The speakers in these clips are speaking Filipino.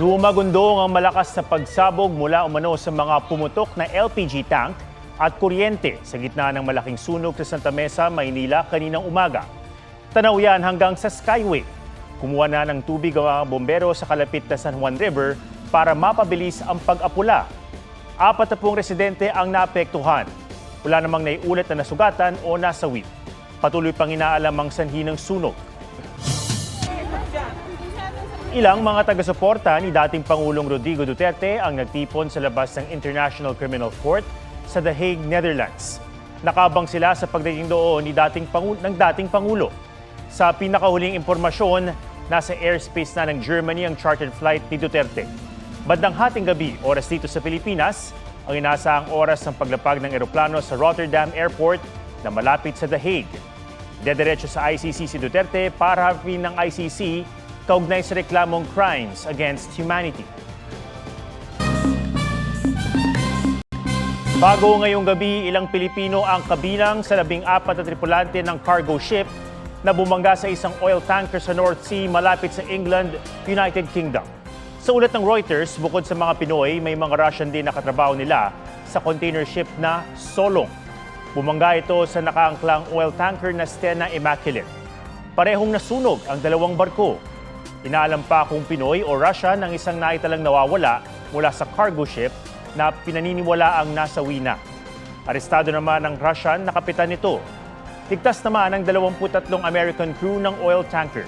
Dumagundong ang malakas na pagsabog mula umano sa mga pumutok na LPG tank at kuryente sa gitna ng malaking sunog sa Santa Mesa, Maynila kaninang umaga. Tanaw yan hanggang sa Skyway. Kumuha na ng tubig ang mga bombero sa kalapit na San Juan River para mapabilis ang pag-apula. 40 residente ang naapektuhan. Wala namang naiulat na nasugatan o nasawi. Patuloy pang inaalam ang sanhi ng sunog. Ilang mga taga-suporta ni dating Pangulong Rodrigo Duterte ang nagtipon sa labas ng International Criminal Court sa The Hague, Netherlands. Nakabang sila sa pagdating doon ng dating Pangulo. Sa pinakahuling impormasyon, nasa airspace na ng Germany ang chartered flight ni Duterte. Bandang hating gabi, oras dito sa Pilipinas, ang inaasahang oras ng paglapag ng eroplano sa Rotterdam Airport na malapit sa The Hague. Dediretso sa ICC si Duterte para harapin ng ICC kaugnay sa reklamong crimes against humanity. Bago ngayong gabi, ilang Pilipino ang kabilang sa 14 na tripulante ng cargo ship na bumangga sa isang oil tanker sa North Sea malapit sa England, United Kingdom. Sa ulat ng Reuters, bukod sa mga Pinoy, may mga Russian din na katrabaho nila sa container ship na Solong. Bumangga ito sa nakaangklang oil tanker na Stena Immaculate. Parehong nasunog ang dalawang barko. Inaalam pa kung Pinoy o Russian ang isang naitalang nawawala mula sa cargo ship na pinaniniwala ang nasawi na. Arestado naman ang Russian na kapitan nito. Ligtas naman ang 23 American crew ng oil tanker.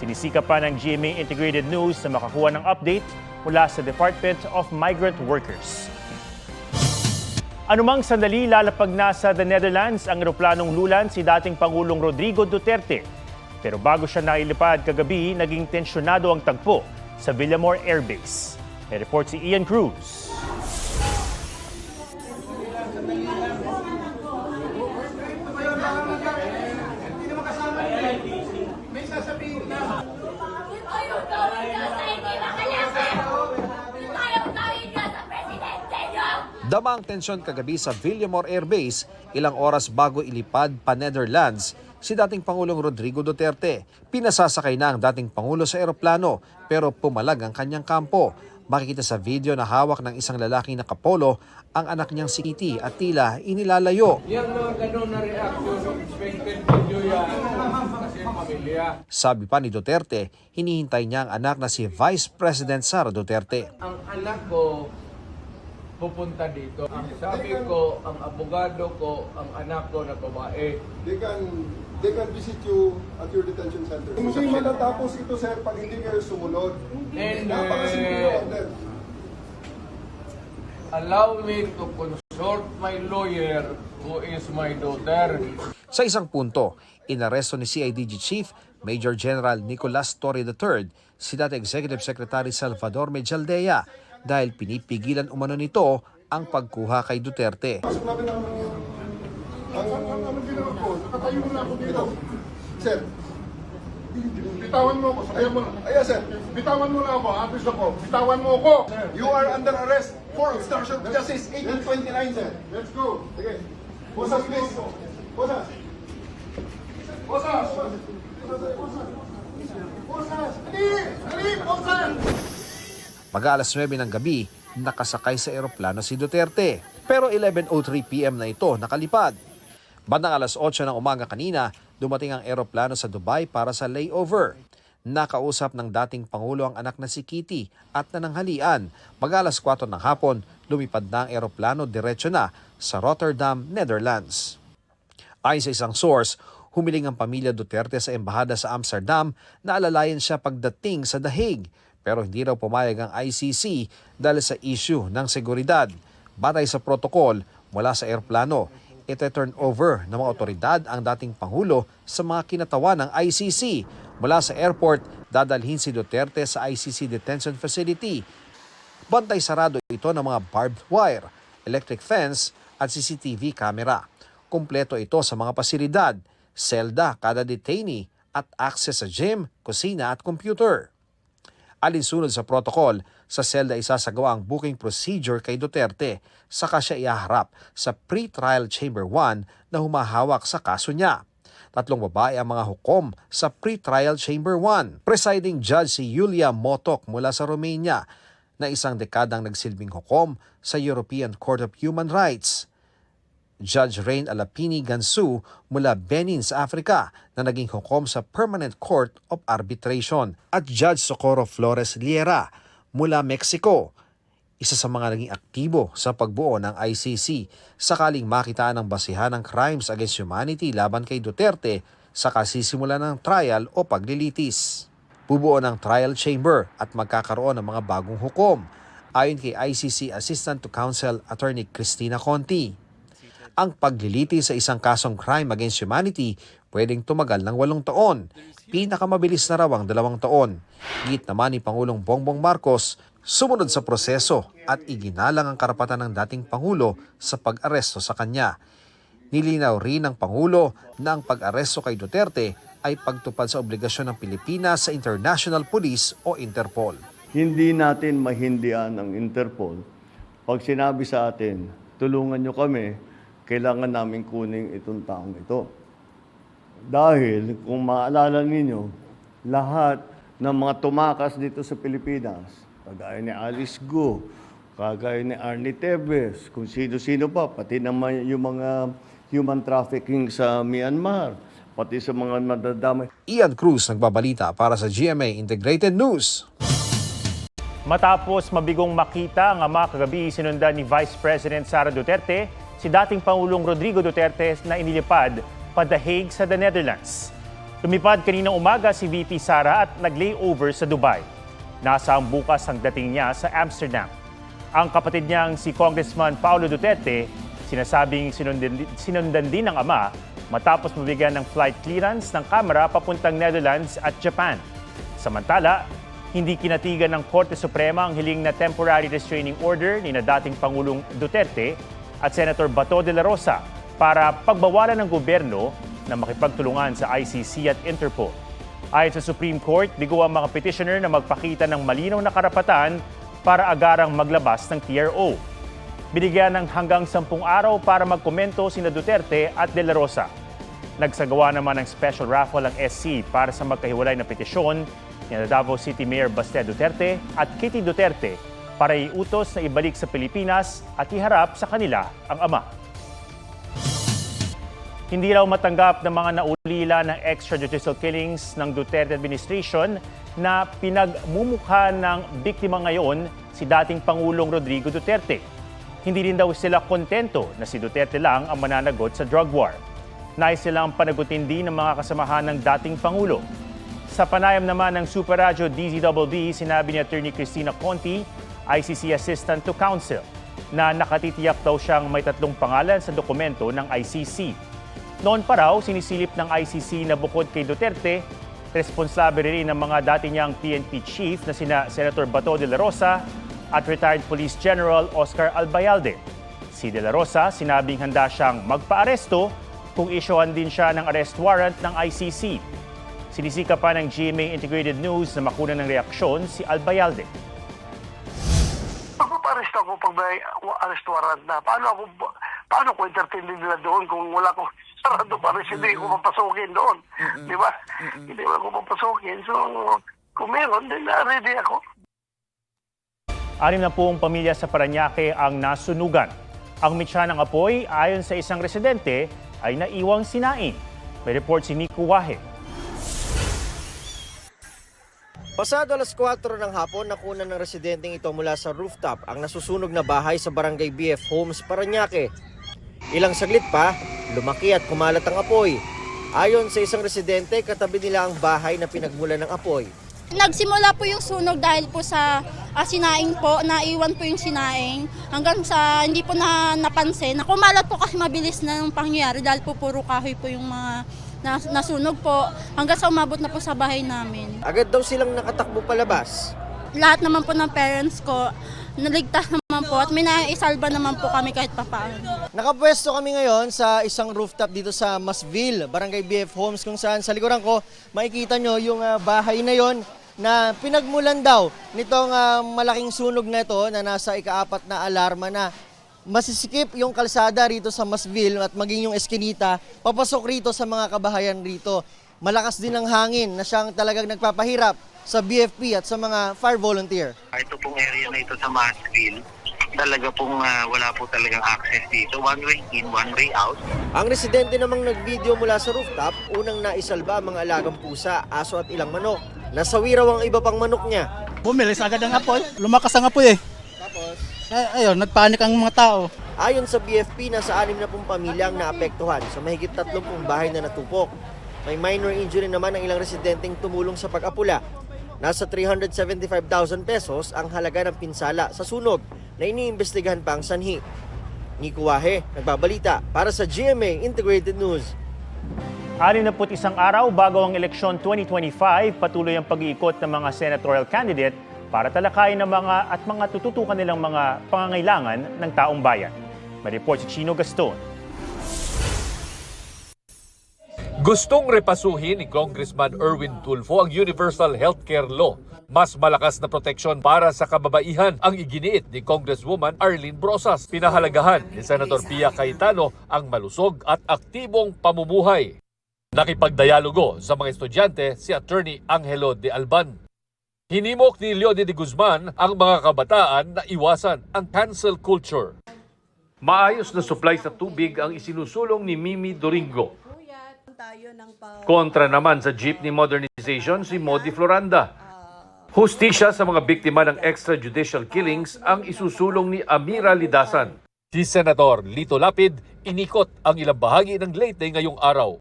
Sinisika pa ng GMA Integrated News na makakuha ng update mula sa Department of Migrant Workers. Anumang sandali lalapag na sa The Netherlands ang eroplanong lulan si dating Pangulong Rodrigo Duterte. Pero bago siya nailipad kagabi, naging tensyonado ang tagpo sa Villamor Air Base. May report si Ian Cruz. Dama ang tensyon kagabi sa Villamor Air Base ilang oras bago ilipad pa Netherlands si dating Pangulong Rodrigo Duterte. Pinasasakay na ang dating Pangulo sa eroplano pero pumalag ang kanyang kampo. Makikita sa video na hawak ng isang lalaking nakapolo ang anak niyang si Kitty at tila inilalayo. Yan mga ganun na reaction, expected video yan kasi pamilya. Sabi pa ni Duterte, hinihintay niya ang anak na si Vice President Sara Duterte. Ang anak ko pupunta dito. Ang sabi ko, ang abogado ko, ang anak ko na babae. They can visit you at your detention center. Hindi matatapos ito, sir, pag hindi kayo sumunod. And Napakasimple lang din. allow me to consult my lawyer who is my daughter. Sa isang punto, inaresto ni CIDG Chief Major General Nicolas Torre III si dati Executive Secretary Salvador Mejaldea dahil pinipigilan umano nito ang pagkuha kay Duterte. Pasok namin ang ginawa ko. Nakatayo mo na ako dito. Sir, bitawan mo ako. Ayaw mo na. Ayan, sir. Bitawan mo na ako. Abis ako. Bitawan mo ako. You are under arrest for obstruction of justice 1829, sir. Let's go. Okay. Bosas, please. Bosas. Bosas. Bosas. Ali, Bosas. Mag-aalas 9 ng gabi, nakasakay sa eroplano si Duterte. Pero 11:03 PM na ito nakalipad. Bandang alas 8 ng umaga kanina, dumating ang eroplano sa Dubai para sa layover. Nakausap ng dating Pangulo ang anak na si Kitty at nananghalian. Mag-alas 4 ng hapon, lumipad na ang eroplano diretso na sa Rotterdam, Netherlands. Ayon sa isang source, humiling ang pamilya Duterte sa embahada sa Amsterdam na alalayan siya pagdating sa The Hague. Pero hindi raw pumayag ang ICC dahil sa issue ng seguridad. Batay sa protocol mula sa eroplano, ite-turn over ng mga otoridad ang dating Pangulo sa mga kinatawan ng ICC. Mula sa airport, dadalhin si Duterte sa ICC detention facility. Bantay sarado ito ng mga barbed wire, electric fence at CCTV camera. Kumpleto ito sa mga pasilidad, selda kada detainee at access sa gym, kusina at computer. Alinsunod sa protocol, sa selda isasagawa ang booking procedure kay Duterte, saka siya ihaharap sa pre-trial chamber 1 na humahawak sa kaso niya. Tatlong babae ang mga hukom sa pre-trial chamber 1. Presiding judge si Yulia Motok mula sa Romania na isang dekadang nagsilbing hukom sa European Court of Human Rights. Judge Rain Alapini Gansu mula Benin sa Africa na naging hukom sa Permanent Court of Arbitration at Judge Socorro Flores Liera mula Mexico, isa sa mga naging aktibo sa pagbuo ng ICC sakaling makitaan ng basihan ng crimes against humanity laban kay Duterte sa kasisimula ng trial o paglilitis. Bubuo ng trial chamber at magkakaroon ng mga bagong hukom ayon kay ICC Assistant to Counsel Attorney Cristina Conti. Ang paglilitis sa isang kasong crime against humanity pwedeng tumagal ng 8 taon. Pinakamabilis na raw ang 2 taon. Git naman ni Pangulong Bongbong Marcos, sumunod sa proseso at iginalang ang karapatan ng dating Pangulo sa pag-aresto sa kanya. Nilinaw rin ng Pangulo na ang pag-aresto kay Duterte ay pagtupad sa obligasyon ng Pilipinas sa International Police o Interpol. Hindi natin mahindian ang Interpol. Pag sinabi sa atin, tulungan nyo kami, kailangan namin kunin itong taong ito. Dahil kung maalala ninyo, lahat ng mga tumakas dito sa Pilipinas, kagaya ni Alice Go, kagaya ni Arnie Tevez, kung sino-sino pa, pati naman yung mga human trafficking sa Myanmar, pati sa mga nadadamay. Ian Cruz nagbabalita para sa GMA Integrated News. Matapos mabigong makita ang ama kagabi, sinundan ni Vice President Sara Duterte si dating Pangulong Rodrigo Duterte na inilipad pa The Hague sa the Netherlands. Lumipad kaninang umaga si VP Sara at nag-layover sa Dubai. Nasa ang bukas ang dating niya sa Amsterdam. Ang kapatid niyang si Congressman Paulo Duterte, sinasabing sinundan din ng ama matapos mabigyan ng flight clearance ng kamera papuntang Netherlands at Japan. Samantala, hindi kinatigan ng Korte Suprema ang hiling na temporary restraining order ni na dating Pangulong Duterte at Senator Bato de la Rosa para pagbawalan ng gobyerno na makipagtulungan sa ICC at Interpol. Ayon sa Supreme Court, bigo ang mga petitioner na magpakita ng malinaw na karapatan para agarang maglabas ng TRO. Binigyan ng hanggang 10 araw para magkomento sina Duterte at de la Rosa. Nagsagawa naman ng special raffle ang SC para sa magkahiwalay na petisyon ni Davao City Mayor Baste Duterte at Kitty Duterte para iutos na ibalik sa Pilipinas at iharap sa kanila ang ama. Hindi raw matanggap ng mga naulila ng extrajudicial killings ng Duterte administration na pinagmumukha ng biktima ngayon si dating Pangulong Rodrigo Duterte. Hindi rin daw sila kontento na si Duterte lang ang mananagot sa drug war. Nais silang panagutin din ng mga kasamahan ng dating Pangulo. Sa panayam naman ng Super Radio DZBB, sinabi ni Attorney Cristina Conti, ICC Assistant to Counsel, na nakatitiyak daw siyang may 3 pangalan sa dokumento ng ICC. Noon pa raw, sinisilip ng ICC na bukod kay Duterte, responsable rin ng mga dati niyang PNP chief na sina Senator Bato de la Rosa at retired Police General Oscar Albayalde. Si de la Rosa sinabing handa siyang magpa-aresto kung isyohan din siya ng arrest warrant ng ICC. Sinisika pa ng GMA Integrated News na makuna ng reaksyon si Albayalde. Pagpapaarest ako pag may arrest warrant na. Paano ko entertain nila doon kung wala akong sarado pa rin, hindi ko papasukin doon. Di ba? Hindi ko papasukin. So, kung meron, then ready ako. 60 pamilya sa Parañaque ang nasunugan. Ang mitya ng apoy, ayon sa isang residente, ay naiwang sinaing. May report si Nico Wahe. Pasado alas 4 ng hapon, nakunan ng residenteng ito mula sa rooftop ang nasusunog na bahay sa Barangay BF Homes, Parañaque. Ilang saglit pa, lumaki at kumalat ang apoy. Ayon sa isang residente, katabi nila ang bahay na pinagmulan ng apoy. Nagsimula po yung sunog dahil po sa sinaing po, naiwan po yung sinaing hanggang sa hindi po napansin. Kumalat po kasi mabilis na yung pangyayari dahil po puro kahoy po yung mga nasunog po hanggang sa umabot na po sa bahay namin. Agad daw silang nakatakbo palabas. Lahat naman po ng parents ko, naligtas naman po at may naisalba naman po kami kahit papaano. Nakapwesto kami ngayon sa isang rooftop dito sa Masville, Barangay BF Homes, kung saan sa likuran ko makikita nyo yung bahay na yon na pinagmulan daw nitong malaking sunog na ito na nasa ika-4 na alarma na. masisikip yung kalsada rito sa Masville at maging yung Eskinita, papasok rito sa mga kabahayan rito. Malakas din ang hangin na siyang talagang nagpapahirap sa BFP at sa mga fire volunteer. Ito pong area na ito sa Masville, talaga pong wala po talagang access dito. One way in, one way out. Ang residente namang nagvideo mula sa rooftop, unang naisalba ang mga alagang pusa, aso at ilang manok. Nasawi raw ang iba pang manok niya. Bumilis agad ang apoy. Lumakas ang apoy eh. Tapos, Ayun, nagpanik ang mga tao. ayon sa BFP, nasa 60 pamilyang naapektuhan sa mahigit 30 bahay na natupok. May minor injury naman ang ilang residenteng tumulong sa pag-apula. Nasa 375,000 pesos ang halaga ng pinsala sa sunog na iniimbestigahan pa ang sanhi. Nico Wahe, nagbabalita para sa GMA Integrated News. 61 araw bago ang eleksyon 2025, patuloy ang pag-iikot ng mga senatorial candidate para talakayin ng mga tututukan nilang mga pangangailangan ng taong bayan. May report si Chino Gaston. Gustong repasuhin ni Congressman Erwin Tulfo ang Universal Healthcare Law. Mas malakas na proteksyon para sa kababaihan ang iginiit ni Congresswoman Arlene Brosas. Pinahalagahan ni Senator Pia Cayetano ang malusog at aktibong pamumuhay. Nakipagdialogo sa mga estudyante si Attorney Angelo de Alban. Hinimok ni Leody de Guzman ang mga kabataan na iwasan ang cancel culture. Maayos na supply sa tubig ang isinusulong ni Mimi Doringo. Kontra naman sa jeepney modernization si Modi Floranda. Hustisya sa mga biktima ng extrajudicial killings ang isusulong ni Amira Lidasan. Si Senator Lito Lapid inikot ang ilang bahagi ng Leyte ngayong araw.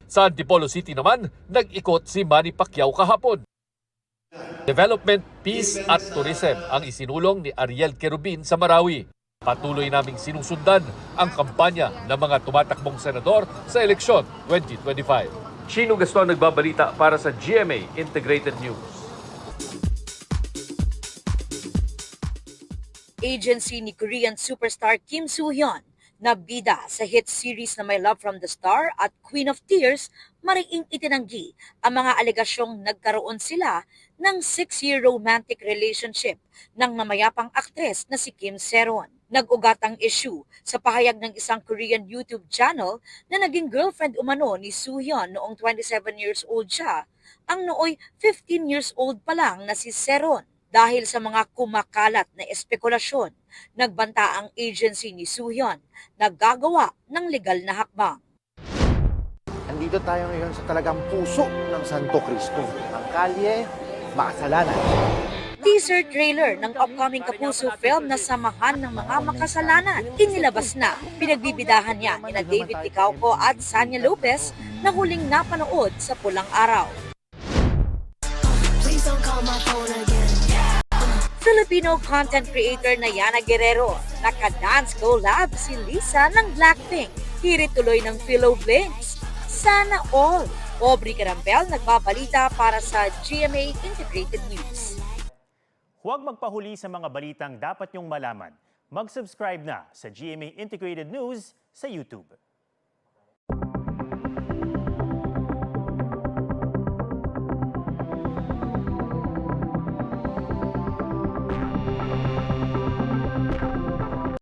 Sa Antipolo City naman, nag-ikot si Manny Pacquiao kahapon. Development, Peace at Tourism ang isinulong ni Ariel Querubin sa Marawi. Patuloy naming sinusundan ang kampanya ng mga tumatakbong senador sa eleksyon 2025. Chino Gaston nagbabalita para sa GMA Integrated News. Agency ni Korean superstar Kim Soo-hyun na bida sa hit series na My Love from the Star at Queen of Tears, mariing itinanggi ang mga alegasyong nagkaroon sila ng 6-year romantic relationship ng namayapang aktres na si Kim Seron. Nag-ugat ang issue sa pahayag ng isang Korean YouTube channel na naging girlfriend umano ni Soo-hyun noong 27 years old siya, ang nooy 15 years old pa lang na si Seron. Dahil sa mga kumakalat na espekulasyon, nagbanta ang agency ni Soo-hyun na gagawa ng legal na hakbang. Andito tayo ngayon sa talagang puso ng Santo Cristo, ang kalye Makasalanan. Teaser trailer ng upcoming Kapuso film na Samahan ng Mga Makasalanan inilabas na. Pinagbibidahan niya nina David Licauco at Sanya Lopez na huling napanood sa Pulang Araw. Filipino content creator na Yana Guerrero, naka-dance collab si Lisa ng Blackpink. Hirit tuloy ng Philo Blinks. Sana all! Aubrey Carampel nagbabalita para sa GMA Integrated News. Huwag magpahuli sa mga balitang dapat niyong malaman. Mag-subscribe na sa GMA Integrated News sa YouTube.